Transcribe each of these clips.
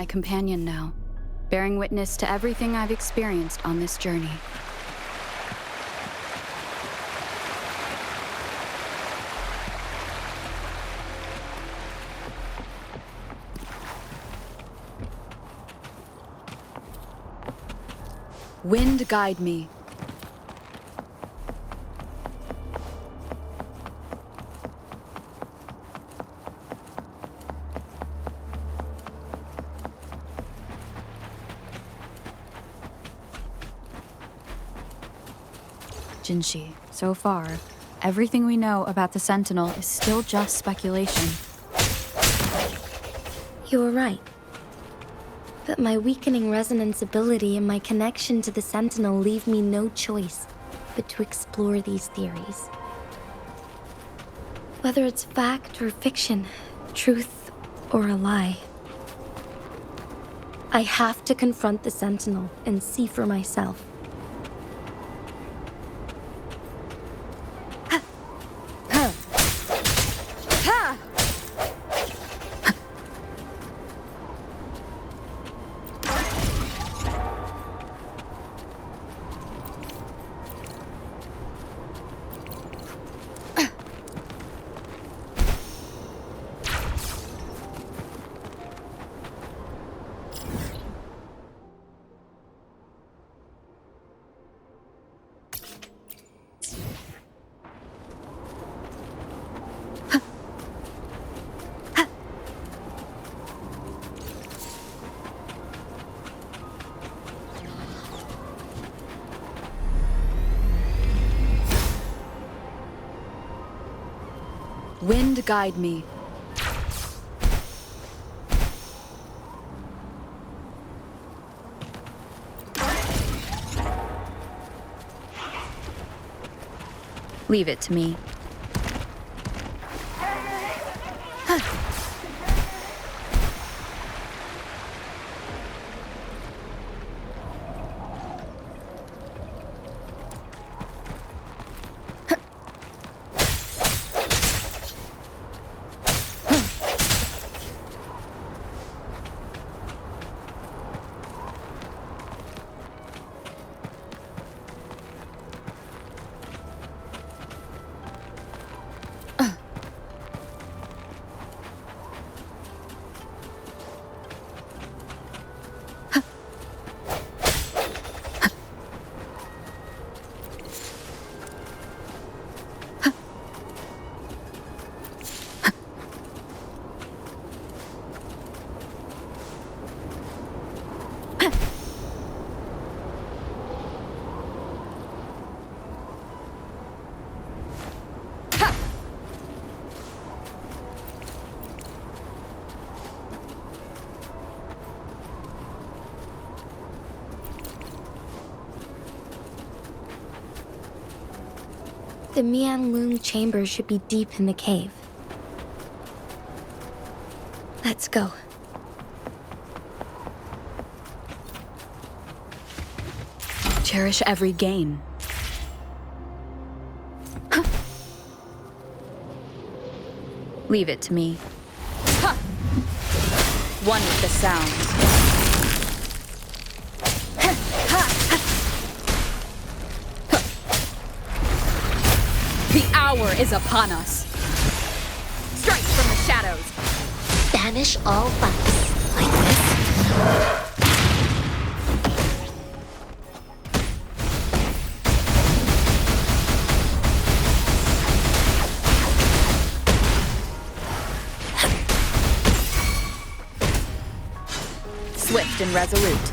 My companion now, bearing witness to everything I've experienced on this journey. Wind guide me. Jinshi, so far, everything we know about the Sentinel is still just speculation. You were right. But my weakening resonance ability and my connection to the Sentinel leave me no choice but to explore these theories. Whether it's fact or fiction, truth or a lie. I have to confront the Sentinel and see for myself. Wind guide me. Leave it to me. The Mianlun chamber should be deep in the cave. Let's go. Cherish every gain. Leave it to me. One with the sound. The hour is upon us. Strike from the shadows. Banish all vice like this. Swift and resolute.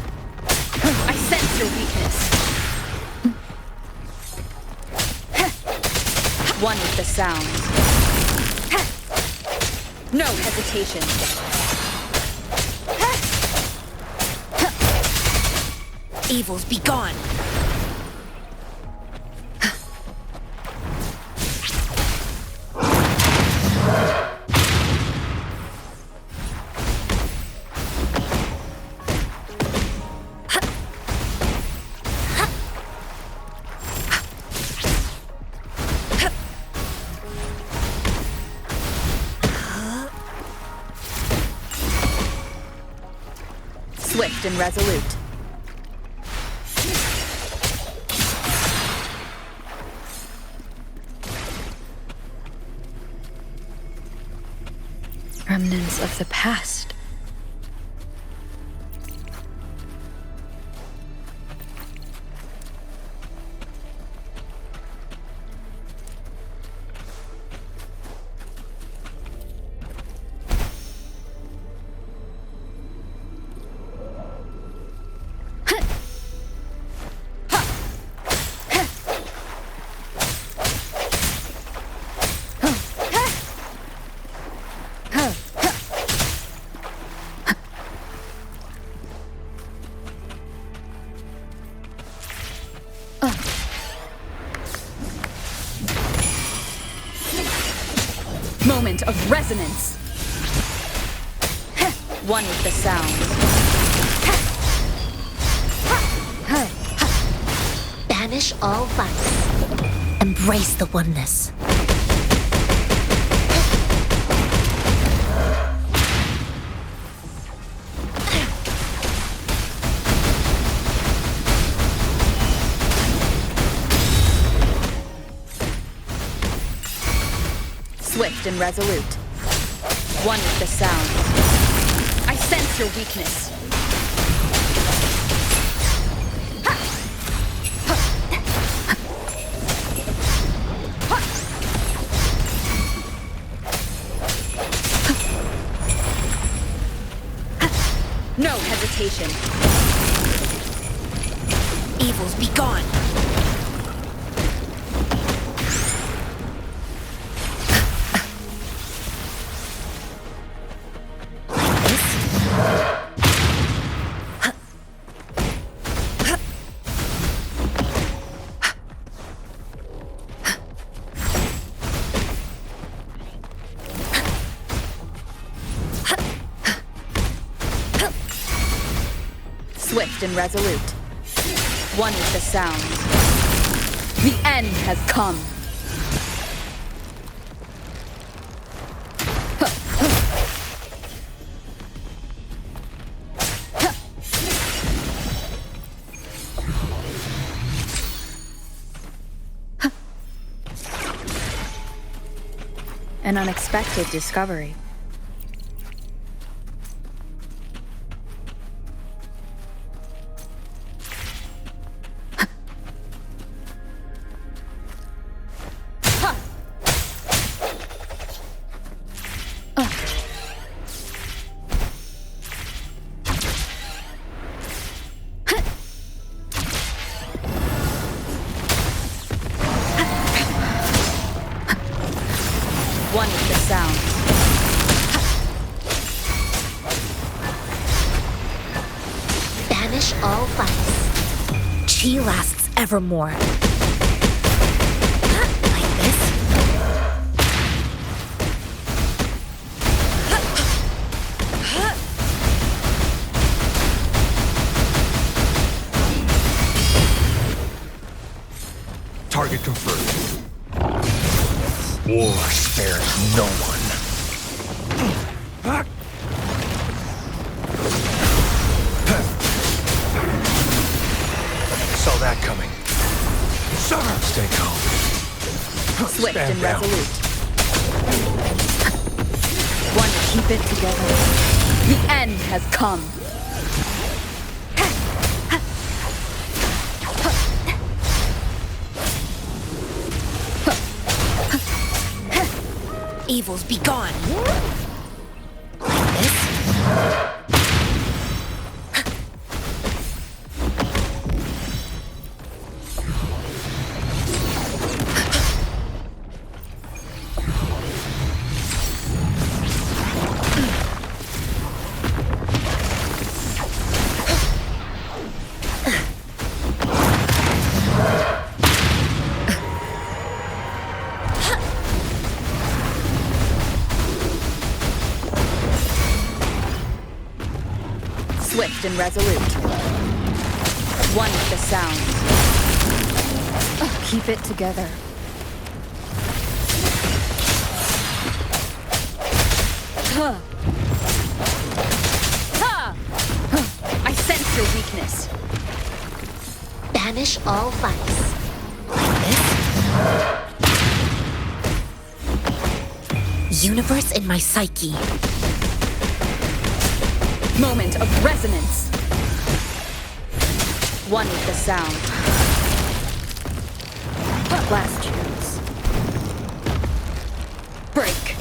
I sense your weakness. One with the sound. No hesitation. Evils be gone. Swift and resolute. Remnants of the past. Moment of resonance. One with the sound. Banish all vice. Embrace the oneness. Swift and resolute. One with the sound. I sense your weakness. No hesitation. Evils be gone. Swift and resolute. One with the sound. The end has come. An unexpected discovery. One with the sound. Banish all vice. Chi lasts evermore. Like this? Target confirmed. War spares no one. Saw that coming. Stay calm. Swift Stand and down. resolute. One to keep it together. The end has come. Evils be gone. Like this? Swift and resolute. One with the sound. Keep it together. I weakness. Banish all vice. Like this? Universe in my psyche. Moment of resonance. One with the sound. Last chance. Break.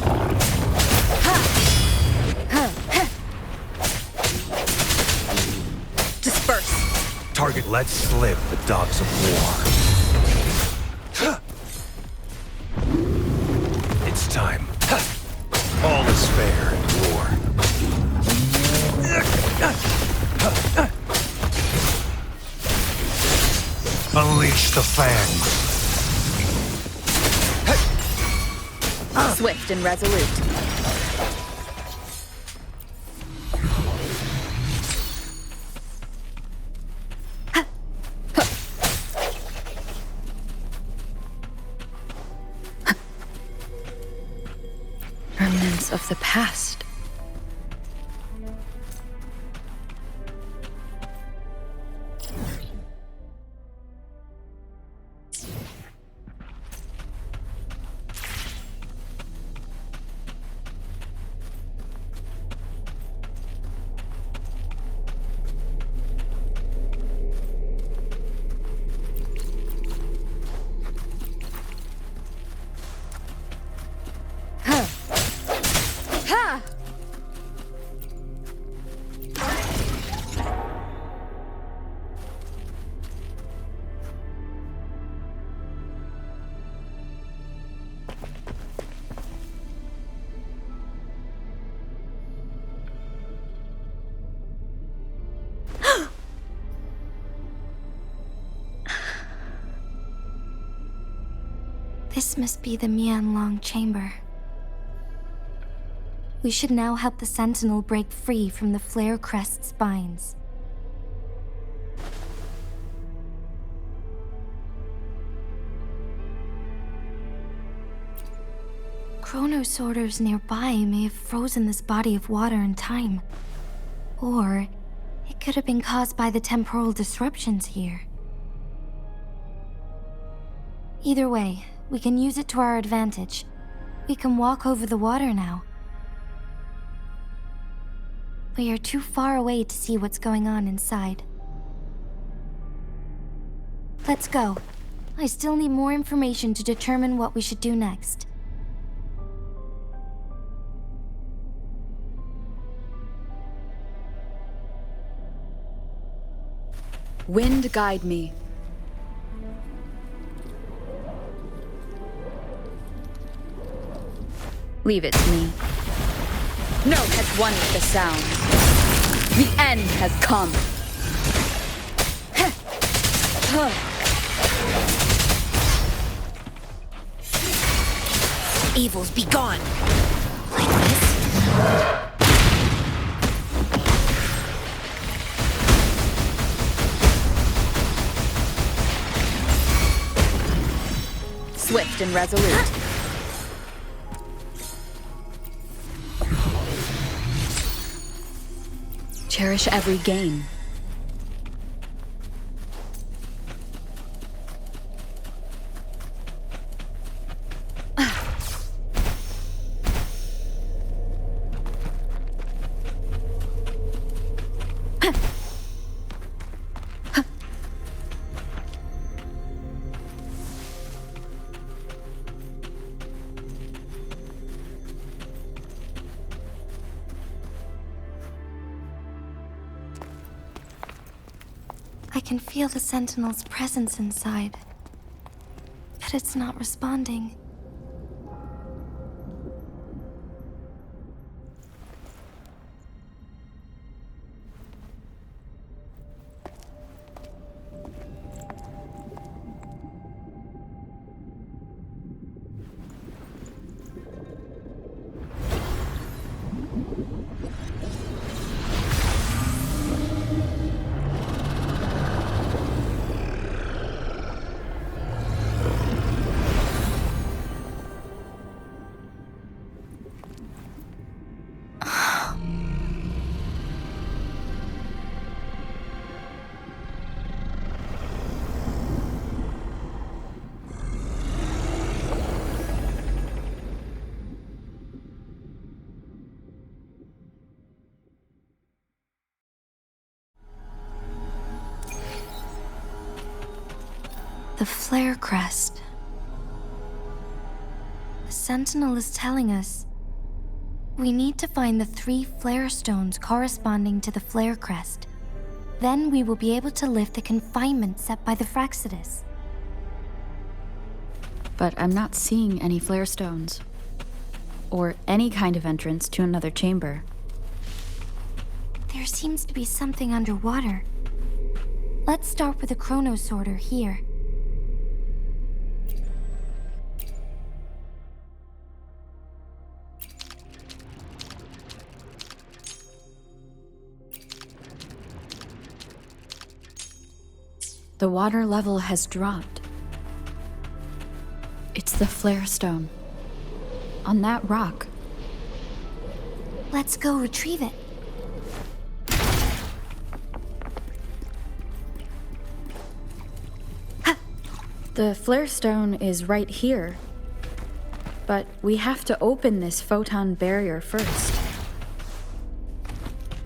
Disperse. Target let slip the dogs of war. It's time. All is fair in war. Unleash the fangs. Swift and resolute. Remnants of the past. This must be the Mianlong chamber. We should now help the Sentinel break free from the Flare Crest's binds. Chronosorters nearby may have frozen this body of water in time. Or it could have been caused by the temporal disruptions here. Either way, we can use it to our advantage. We can walk over the water now. We are too far away to see what's going on inside. Let's go. I still need more information to determine what we should do next. Wind guide me. Leave it to me. No has won with the sound. The end has come. Evils be gone. Like this? Swift and resolute. Cherish every gain. I can feel the Sentinel's presence inside, but it's not responding. The flare crest. The Sentinel is telling us we need to find the 3 flare stones corresponding to the flare crest. Then we will be able to lift the confinement set by the Fraxidus. But I'm not seeing any flare stones. Or any kind of entrance to another chamber. There seems to be something underwater. Let's start with a chrono sorter here. The water level has dropped. It's the flare stone. On that rock. Let's go retrieve it. The flare stone is right here. But we have to open this photon barrier first.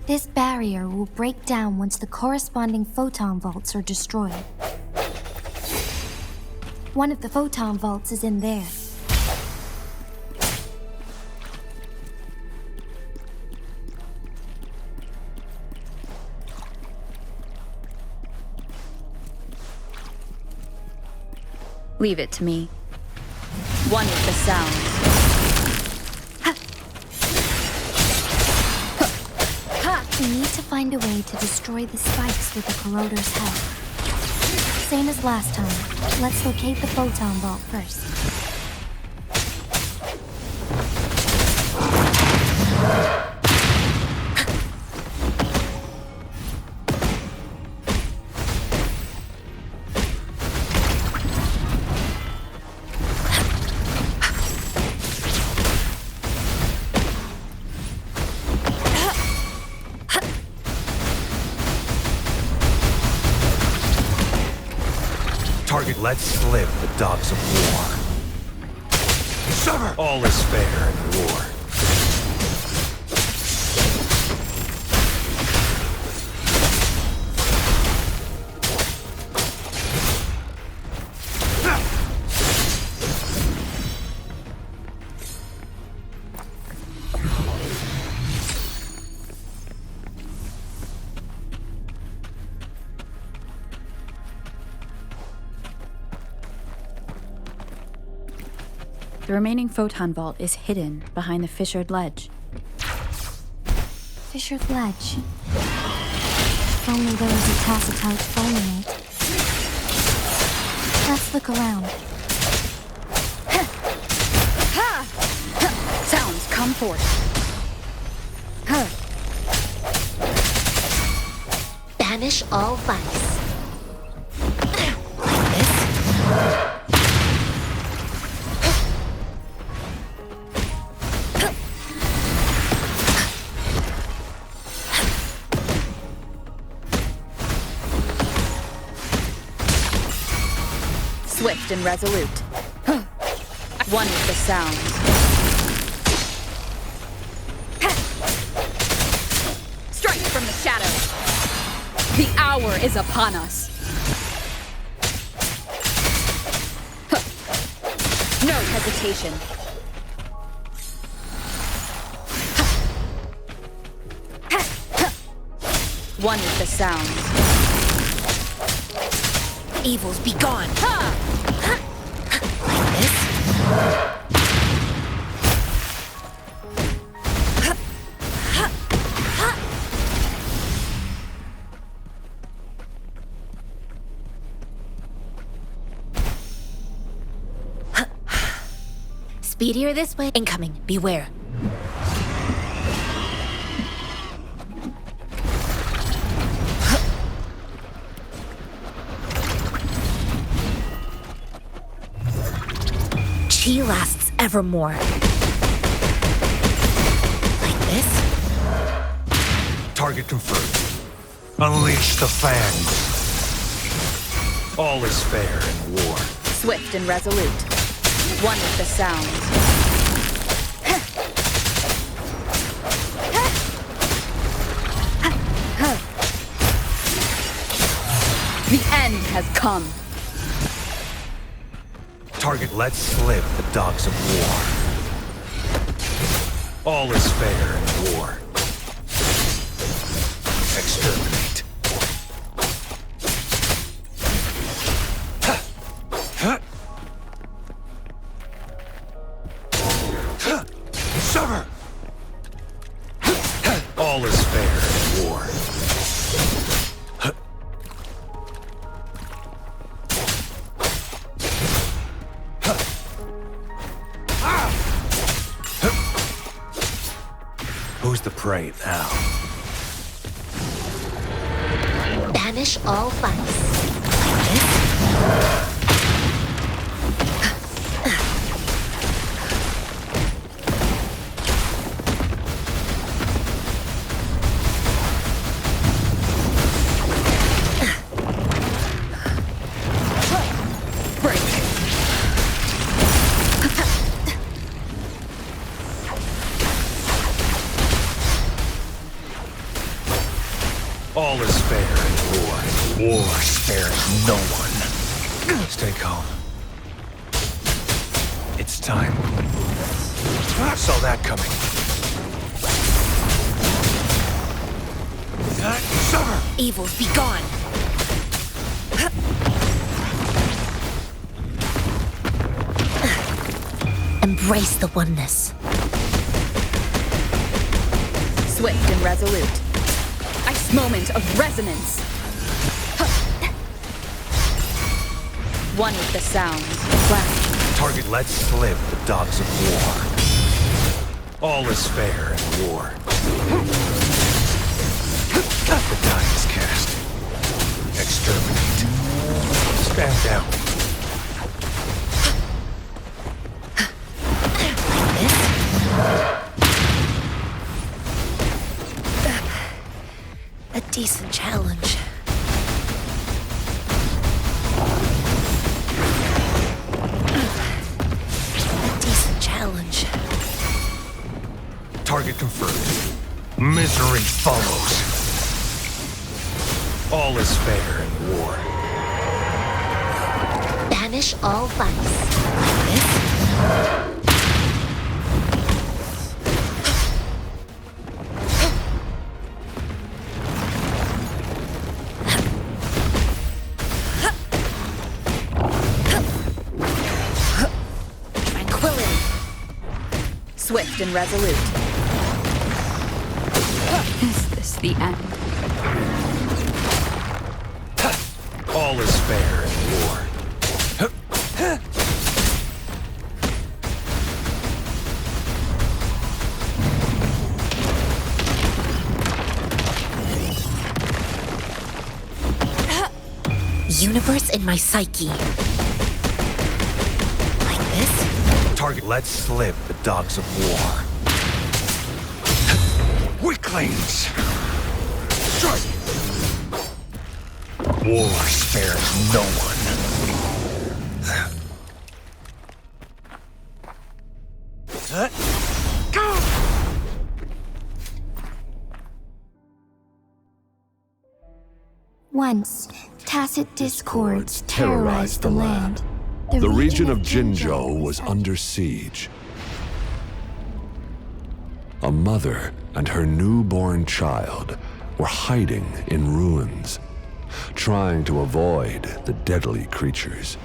This barrier will break down once the corresponding photon vaults are destroyed. One of the photon vaults is in there. Leave it to me. One is the sound. We need to find a way to destroy the spikes with the corroder's help. Same as last time. Let's locate the photon vault first. Target, let slip the dogs of war. Sever! All is fair in war. The remaining photon vault is hidden behind the fissured ledge. Fissured ledge. If only there was a tacitite fulminate. Let's look around. Sounds come forth. Banish all vice. Like this. Swift and resolute. One is the sound. Strike from the shadows. The hour is upon us. No hesitation. One is the sound. Evils be gone. Like this. Speedier this way. Incoming. Beware. Chi lasts evermore. Like this? Target confirmed. Unleash the fangs. All is fair in war. Swift and resolute. One is the sound. The end has come. Target, let slip the dogs of war. All is fair in war. Exterminate. Sever! All is fair in war. Who's the prey now? Banish all vice. All is fair in war. War spares no one. Stay calm. It's time. I saw that coming. Summer! Evils be gone. Embrace the oneness. Swift and resolute. Ice moment of resonance. One with the sound. Flash. Target, let slip the dogs of war. All is fair in war. The die is cast. Exterminate. Stand down. A decent challenge. Target confirmed. Misery follows. All is fair in war. Banish all vice. Tranquility. Swift and resolute. Is this the end? All is fair in war. Universe in my psyche. Like this? Target, let slip the dogs of war. Weaklings! Strike! War spares no one. Once, tacit discords terrorized the land. The region of Jinzhou was under siege. A mother and her newborn child were hiding in ruins, trying to avoid the deadly creatures.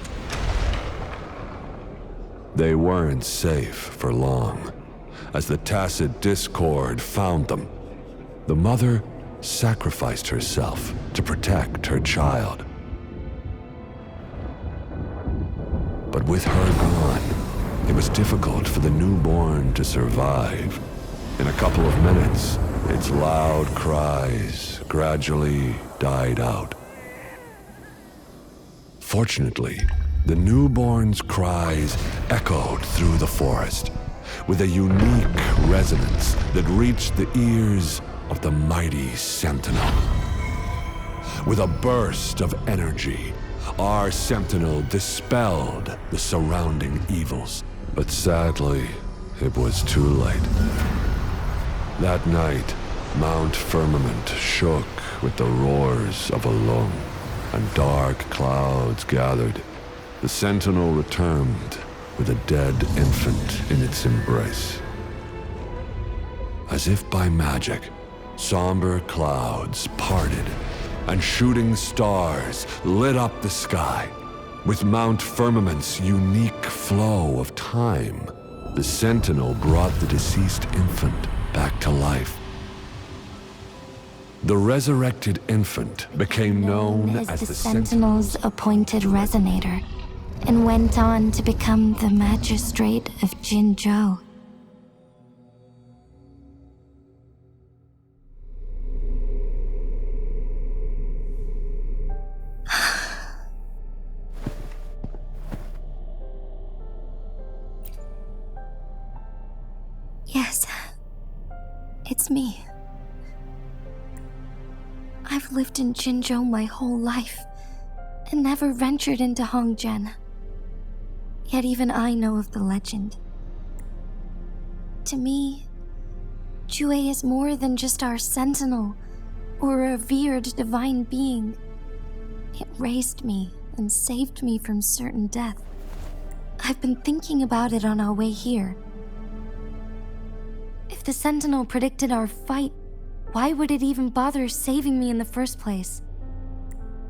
They weren't safe for long, as the tacit discord found them. The mother sacrificed herself to protect her child. But with her gone, it was difficult for the newborn to survive. In a couple of minutes, its loud cries gradually died out. Fortunately, the newborn's cries echoed through the forest with a unique resonance that reached the ears of the mighty Sentinel. With a burst of energy, our Sentinel dispelled the surrounding evils. But sadly, it was too late. That night, Mount Firmament shook with the roars of a lung, and dark clouds gathered, the sentinel returned with a dead infant in its embrace. As if by magic, somber clouds parted, and shooting stars lit up the sky. With Mount Firmament's unique flow of time, the sentinel brought the deceased infant back to life. The resurrected infant became known as the Sentinel's appointed resonator, and went on to become the magistrate of Jinzhou. Yes, it's me. I've lived in Jinzhou my whole life, and never ventured into Hongzhen. Yet even I know of the legend. To me, Jue is more than just our sentinel, or a revered divine being. It raised me and saved me from certain death. I've been thinking about it on our way here. If the sentinel predicted our fight, why would it even bother saving me in the first place?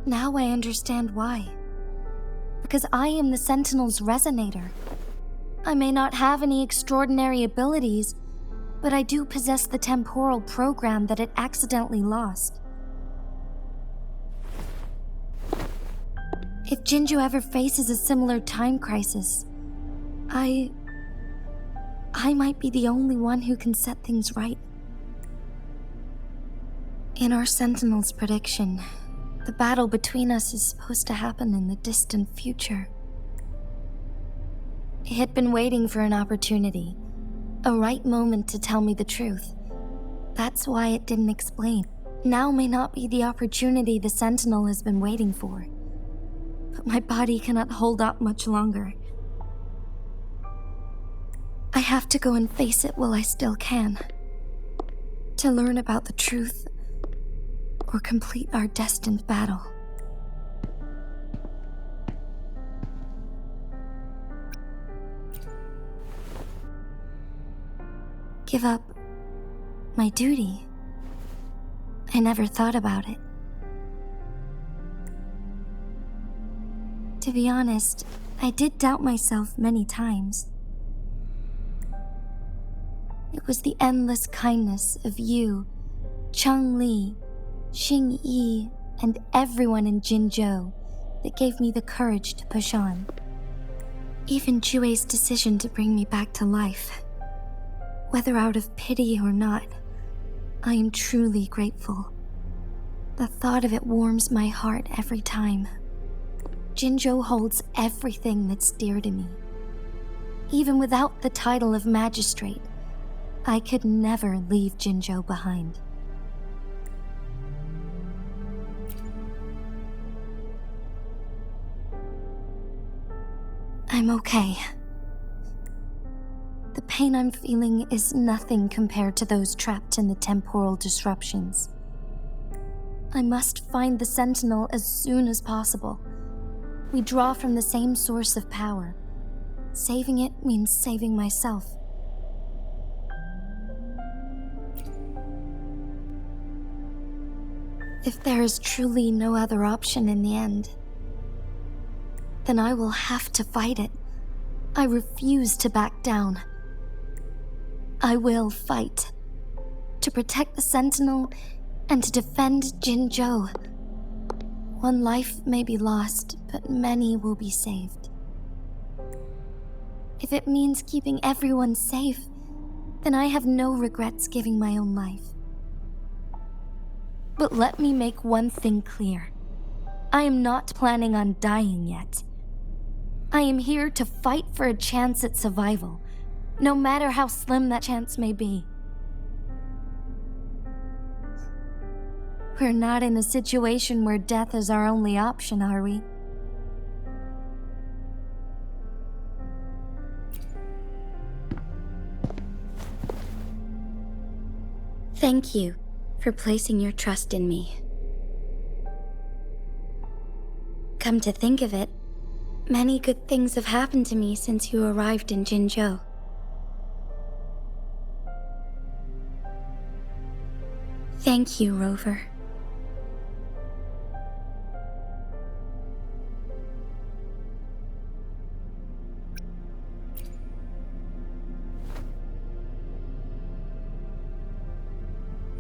Now I understand why. Because I am the sentinel's resonator. I may not have any extraordinary abilities, but I do possess the temporal program that it accidentally lost. If Jinzhou ever faces a similar time crisis, I might be the only one who can set things right. In our Sentinel's prediction, the battle between us is supposed to happen in the distant future. It had been waiting for an opportunity, a right moment to tell me the truth. That's why it didn't explain. Now may not be the opportunity the Sentinel has been waiting for. But my body cannot hold up much longer. I have to go and face it while I still can. To learn about the truth, or complete our destined battle. Give up my duty? I never thought about it. To be honest, I did doubt myself many times. It was the endless kindness of you, Cheng Li, Xing Yi, and everyone in Jinzhou that gave me the courage to push on. Even Jue's decision to bring me back to life, whether out of pity or not, I am truly grateful. The thought of it warms my heart every time. Jinzhou holds everything that's dear to me. Even without the title of magistrate, I could never leave Jinzhou behind. I'm okay. The pain I'm feeling is nothing compared to those trapped in the temporal disruptions. I must find the Sentinel as soon as possible. We draw from the same source of power. Saving it means saving myself. If there is truly no other option in the end, then I will have to fight it. I refuse to back down. I will fight. To protect the Sentinel and to defend Jinzhou. One life may be lost, but many will be saved. If it means keeping everyone safe, then I have no regrets giving my own life. But let me make one thing clear. I am not planning on dying yet. I am here to fight for a chance at survival, no matter how slim that chance may be. We're not in a situation where death is our only option, are we? Thank you for placing your trust in me. Come to think of it, Many good things have happened to me since you arrived in Jinzhou. Thank you, Rover.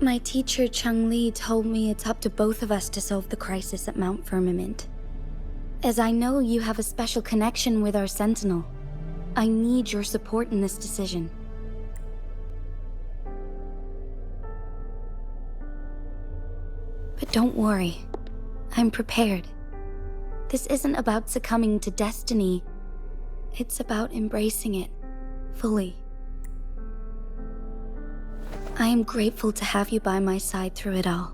My teacher Chung Li told me it's up to both of us to solve the crisis at Mount Firmament. As I know you have a special connection with our Sentinel, I need your support in this decision. But don't worry, I'm prepared. This isn't about succumbing to destiny, it's about embracing it fully. I am grateful to have you by my side through it all.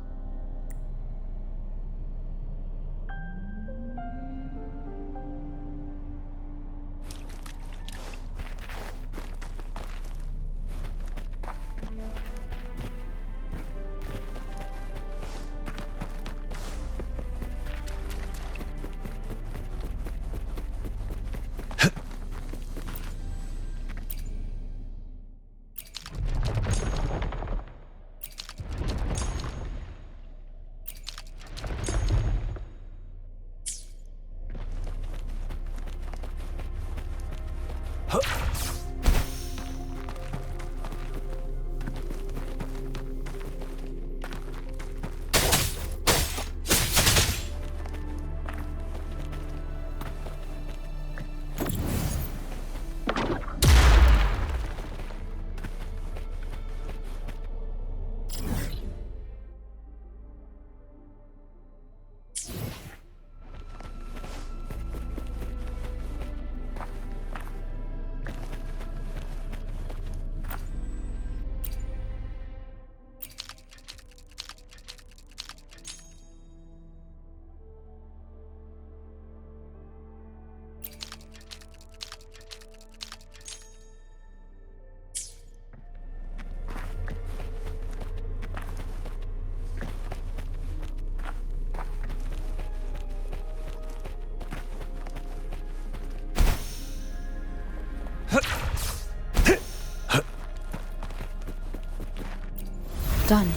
Done.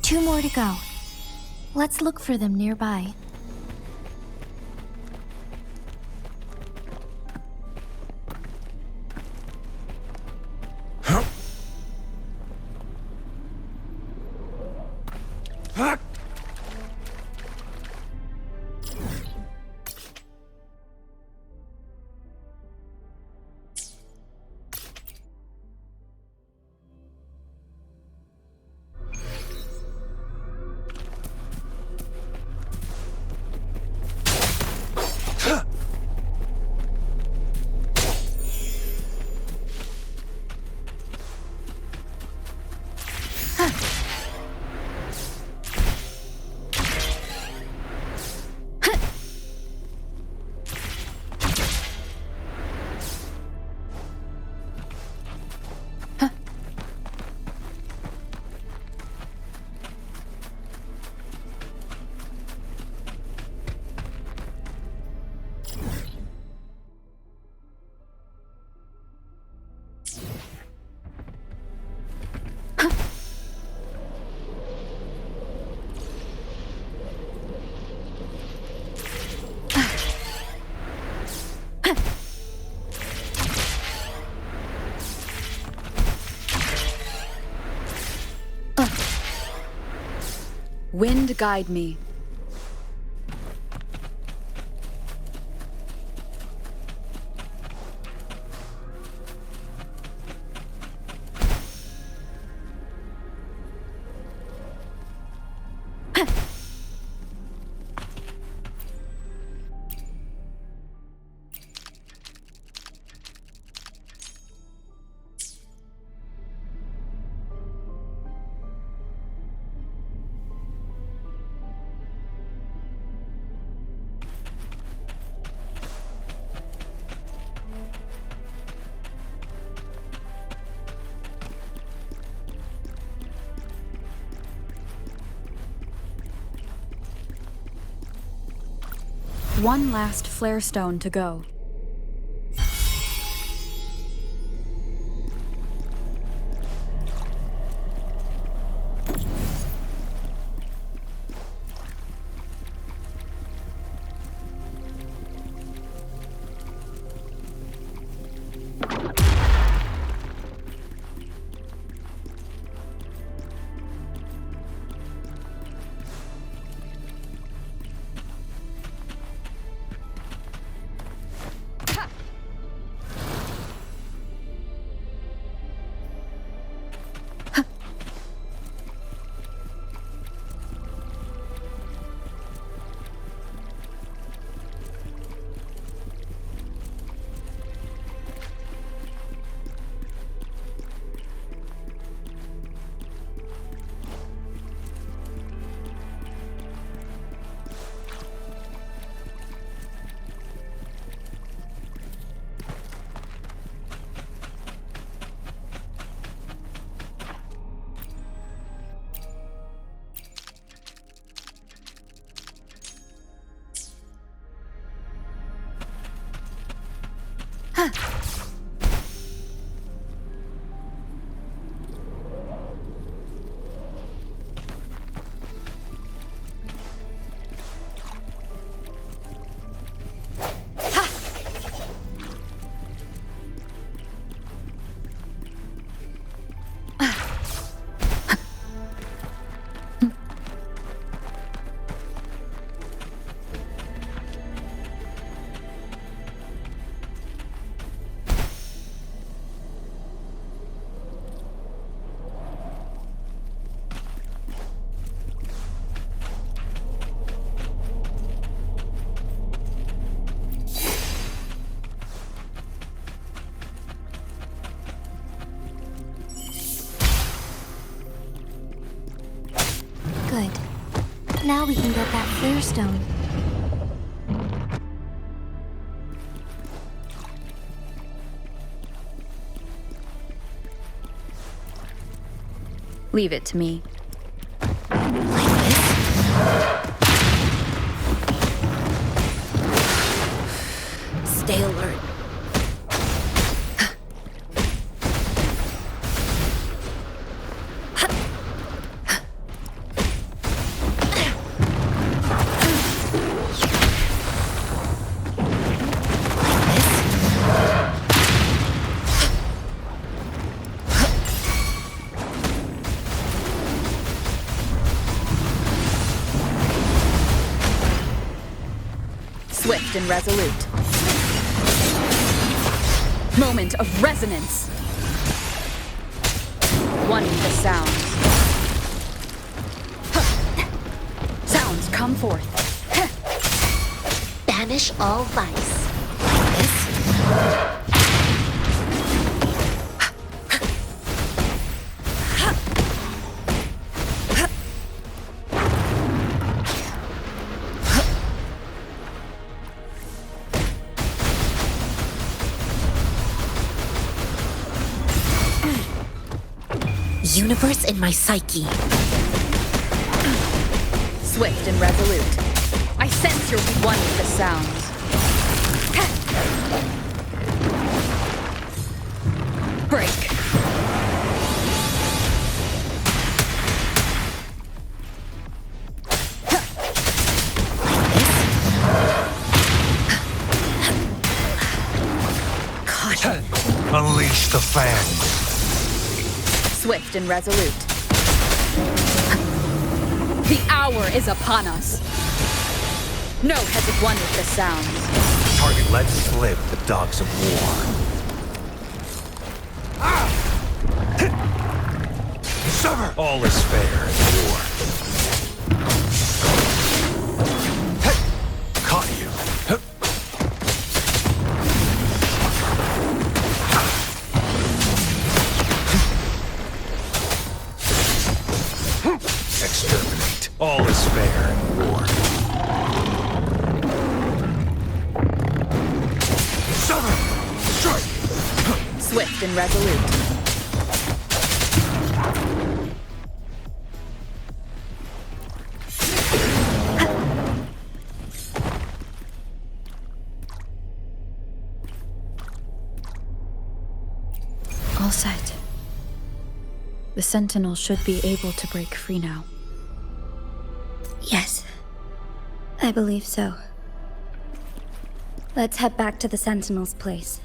2 more to go. Let's look for them nearby. Wind guide me. One last flare stone to go. Good. Now we can get that flare stone. Leave it to me. Stay alert. Swift and resolute. Moment of resonance. One with the sounds. Sounds come forth. Banish all vice. Like this. Universe in my psyche. Swift and resolute. I sense you're one with the sounds. Break. Unleash the fangs. Swift and resolute. The hour is upon us. No has it won with the sounds. Target let slip the dogs of war. Sever! All is fair in war. Caught you. Exterminate. All is fair in war. Sever! Strike! Swift and resolute. The Sentinel should be able to break free now. Yes, I believe so. Let's head back to the Sentinel's place.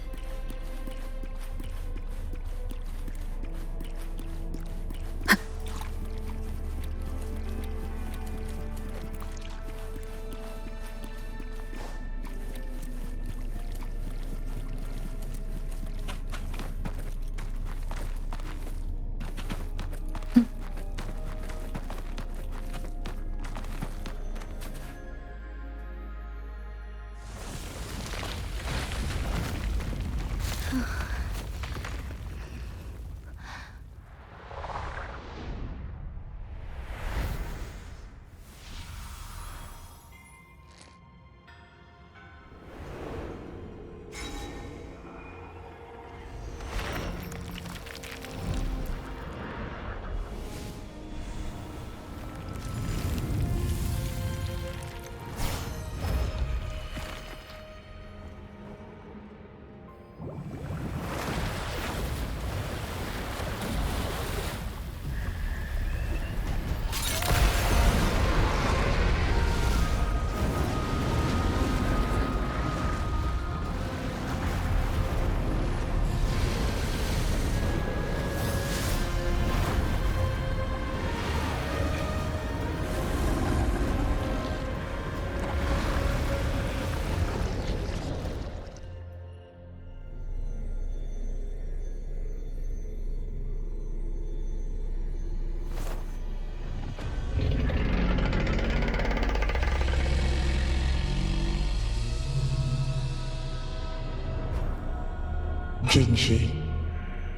Jinshi,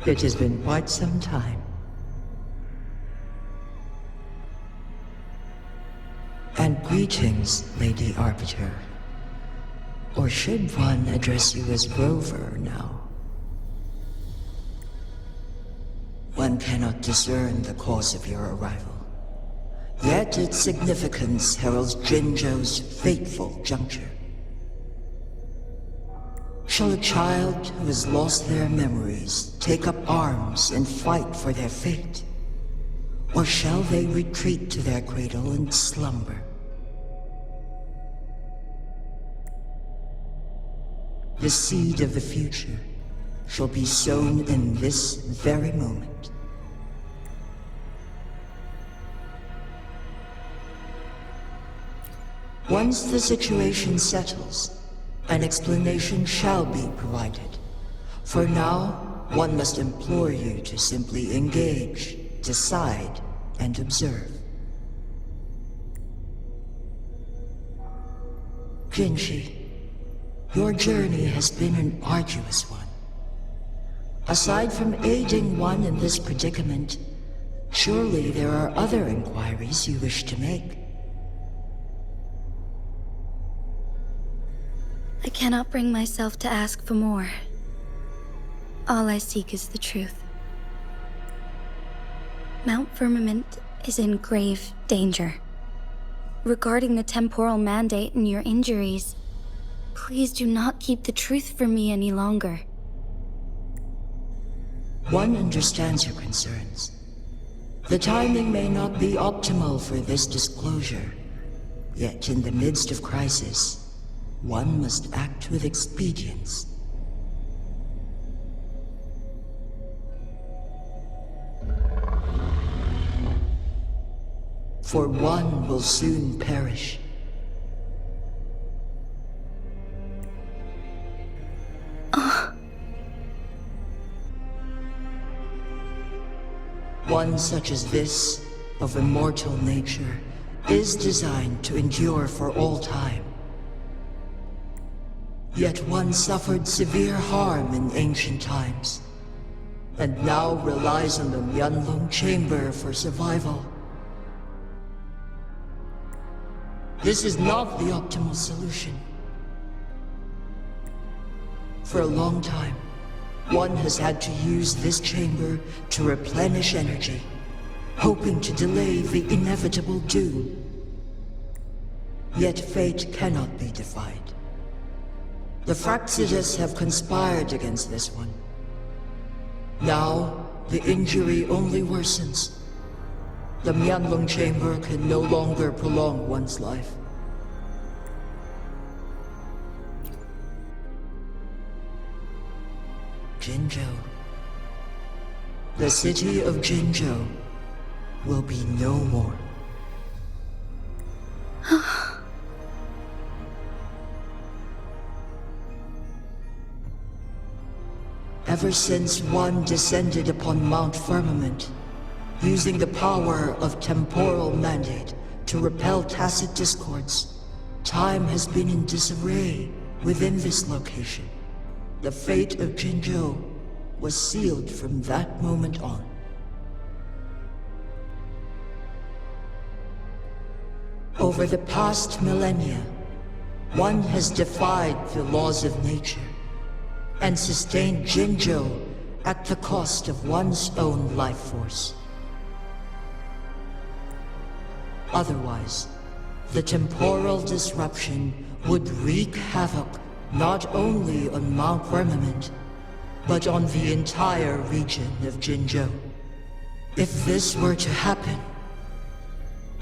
it has been quite some time. And greetings, Lady Arbiter. Or should one address you as Rover now? One cannot discern the cause of your arrival. Yet its significance heralds Jinzhou's fateful juncture. Shall a child who has lost their memories take up arms and fight for their fate? Or shall they retreat to their cradle and slumber? The seed of the future shall be sown in this very moment. Once the situation settles, an explanation shall be provided. For now, one must implore you to simply engage, decide, and observe. Jinshi, your journey has been an arduous one. Aside from aiding one in this predicament, surely there are other inquiries you wish to make. I cannot bring myself to ask for more. All I seek is the truth. Mount Firmament is in grave danger. Regarding the temporal mandate and your injuries, please do not keep the truth from me any longer. One understands your concerns. The timing may not be optimal for this disclosure, yet in the midst of crisis, one must act with expedience. For one will soon perish. One such as this, of immortal nature, is designed to endure for all time. Yet one suffered severe harm in ancient times, and now relies on the Myanlong Chamber for survival. This is not the optimal solution. For a long time, one has had to use this chamber to replenish energy, hoping to delay the inevitable doom. Yet fate cannot be defied. The Fraxidas have conspired against this one. Now, the injury only worsens. The Mianlong Chamber can no longer prolong one's life. Jinzhou. The city of Jinzhou will be no more. Ever since one descended upon Mount Firmament, using the power of temporal mandate to repel tacit discords, time has been in disarray within this location. The fate of Jinzhou was sealed from that moment on. Over the past millennia, one has defied the laws of nature and sustained Jinzhou at the cost of one's own life force. Otherwise, the temporal disruption would wreak havoc not only on Mount Firmament, but on the entire region of Jinzhou. If this were to happen,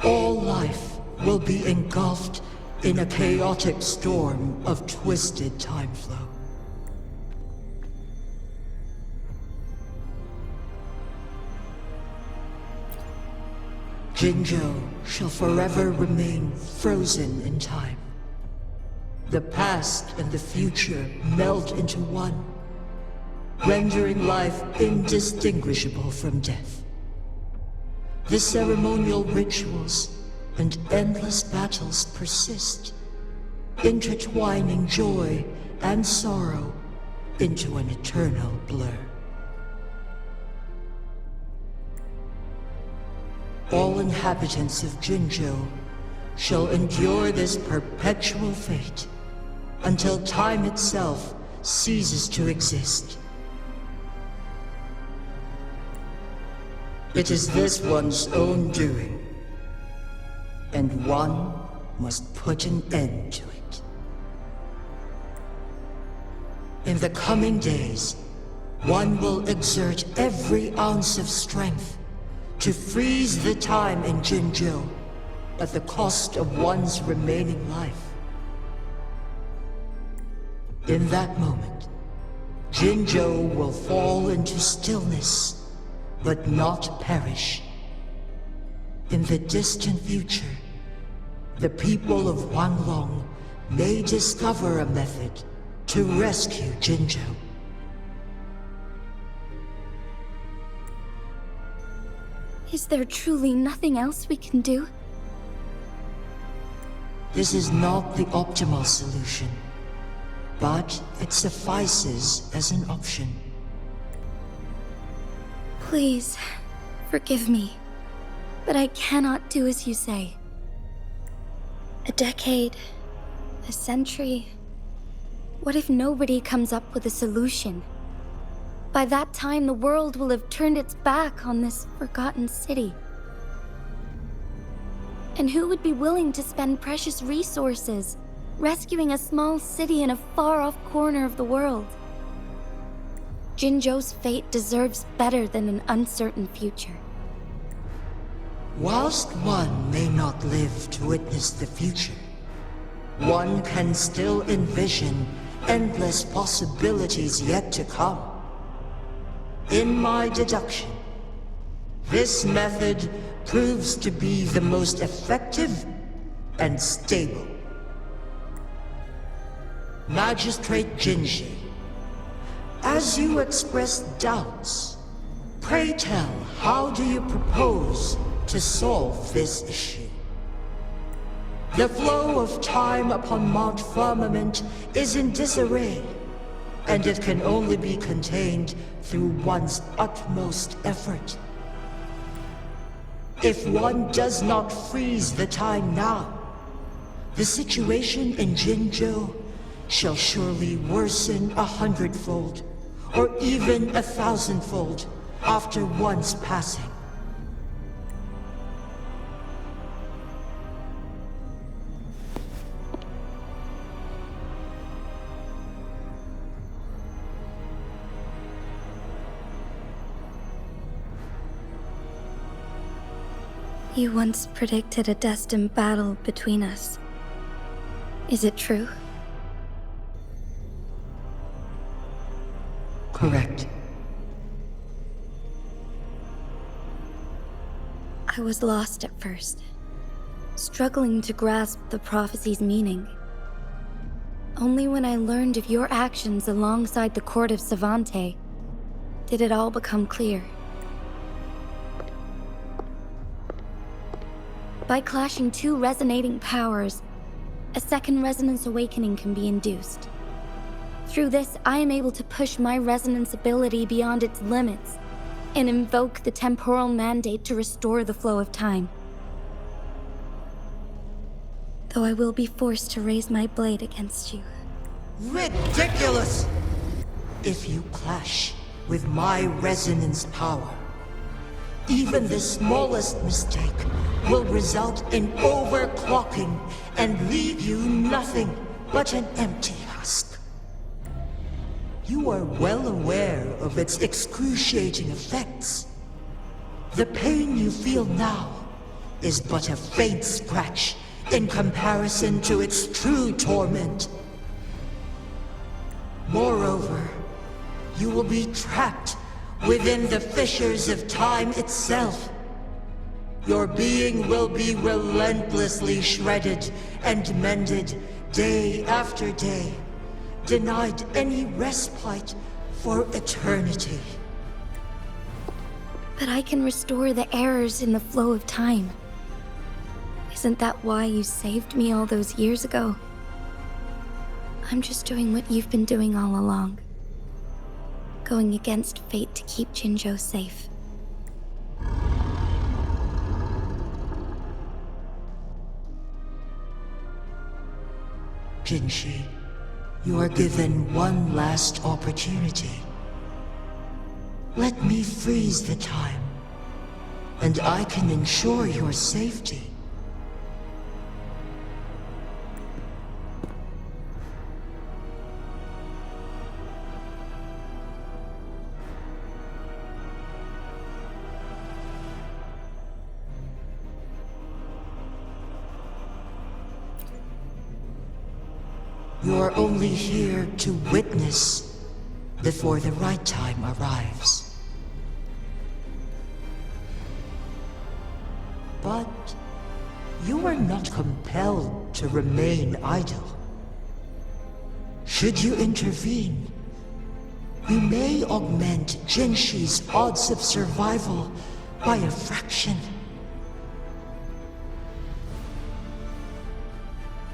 all life will be engulfed in a chaotic storm of twisted time flow. Jinzhou shall forever remain frozen in time. The past and the future melt into one, rendering life indistinguishable from death. The ceremonial rituals and endless battles persist, intertwining joy and sorrow into an eternal blur. All inhabitants of Jinzhou shall endure this perpetual fate until time itself ceases to exist. It is this one's own doing, and one must put an end to it. In the coming days, one will exert every ounce of strength to freeze the time in Jinzhou at the cost of one's remaining life. In that moment, Jinzhou will fall into stillness, but not perish. In the distant future, the people of Wanglong may discover a method to rescue Jinzhou. Is there truly nothing else we can do? This is not the optimal solution, but it suffices as an option. Please, forgive me, but I cannot do as you say. A decade, a century. What if nobody comes up with a solution? By that time, the world will have turned its back on this forgotten city. And who would be willing to spend precious resources rescuing a small city in a far-off corner of the world? Jinzhou's fate deserves better than an uncertain future. Whilst one may not live to witness the future, one can still envision endless possibilities yet to come. In my deduction, this method proves to be the most effective and stable. Magistrate Jinji, as you express doubts, pray tell, how do you propose to solve this issue? The flow of time upon Mount Firmament is in disarray, and it can only be contained through one's utmost effort. If one does not freeze the time now, the situation in Jinzhou shall surely worsen 100-fold, or even 1,000-fold after one's passing. You once predicted a destined battle between us. Is it true? Correct. I was lost at first, struggling to grasp the prophecy's meaning. Only when I learned of your actions alongside the court of Savante did it all become clear. By clashing two resonating powers, a second resonance awakening can be induced. Through this, I am able to push my resonance ability beyond its limits and invoke the temporal mandate to restore the flow of time. Though I will be forced to raise my blade against you. Ridiculous! If you clash with my resonance power, even the smallest mistake will result in overclocking and leave you nothing but an empty husk. You are well aware of its excruciating effects. The pain you feel now is but a faint scratch in comparison to its true torment. Moreover, you will be trapped within the fissures of time itself. Your being will be relentlessly shredded and mended day after day, denied any respite for eternity. But I can restore the errors in the flow of time. Isn't that why you saved me all those years ago? I'm just doing what you've been doing all along. Going against fate to keep Jinzhou safe. Jinshi, you are given one last opportunity. Let me freeze the time, and I can ensure your safety. You are only here to witness before the right time arrives. But you are not compelled to remain idle. Should you intervene, you may augment Jinshi's odds of survival by a fraction.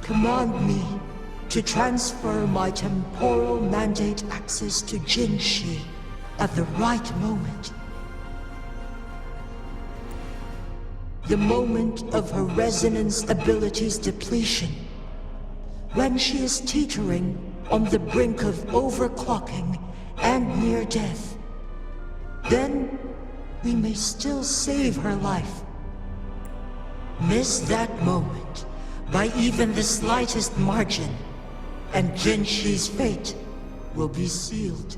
Command me to transfer my temporal mandate access to Jinshi at the right moment. The moment of her resonance ability's depletion, when she is teetering on the brink of overclocking and near death. Then we may still save her life. Miss that moment by even the slightest margin, and Jinshi's fate will be sealed.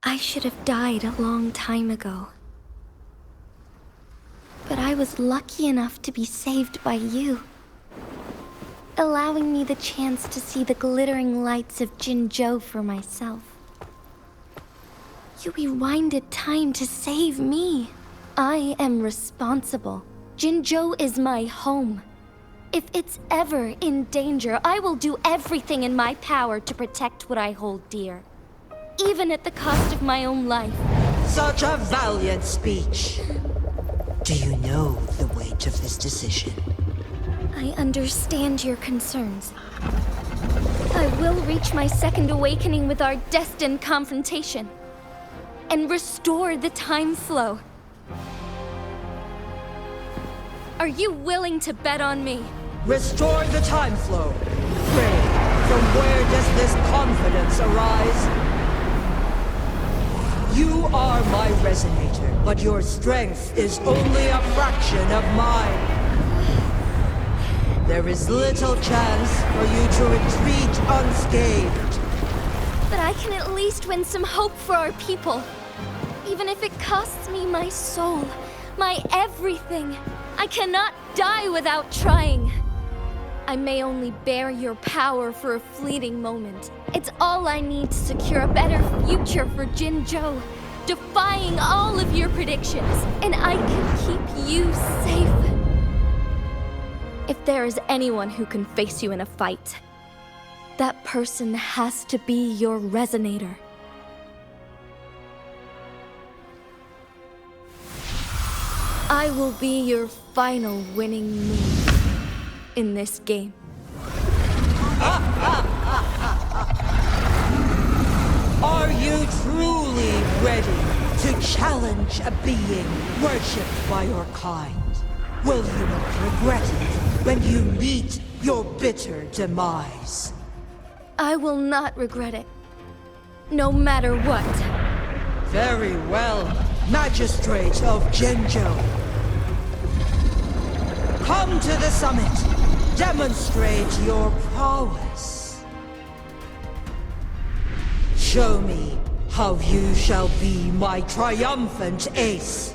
I should have died a long time ago. But I was lucky enough to be saved by you, allowing me the chance to see the glittering lights of Jinzhou for myself. You rewinded time to save me. I am responsible. Jinzhou is my home. If it's ever in danger, I will do everything in my power to protect what I hold dear, even at the cost of my own life. Such a valiant speech. Do you know the weight of this decision? I understand your concerns. I will reach my second awakening with our destined confrontation and restore the time flow. Are you willing to bet on me? Restore the time flow. Pray, from where does this confidence arise? You are my resonator, but your strength is only a fraction of mine. There is little chance for you to retreat unscathed. But I can at least win some hope for our people. Even if it costs me my soul, my everything. I cannot die without trying. I may only bear your power for a fleeting moment. It's all I need to secure a better future for Jinzhou, defying all of your predictions, and I can keep you safe. If there is anyone who can face you in a fight, that person has to be your resonator. I will be your final winning move in this game. Are you truly ready to challenge a being worshipped by your kind? Will you not regret it when you meet your bitter demise? I will not regret it, no matter what. Very well, Magistrate of Jinzhou. Come to the summit. Demonstrate your prowess. Show me how you shall be my triumphant ace.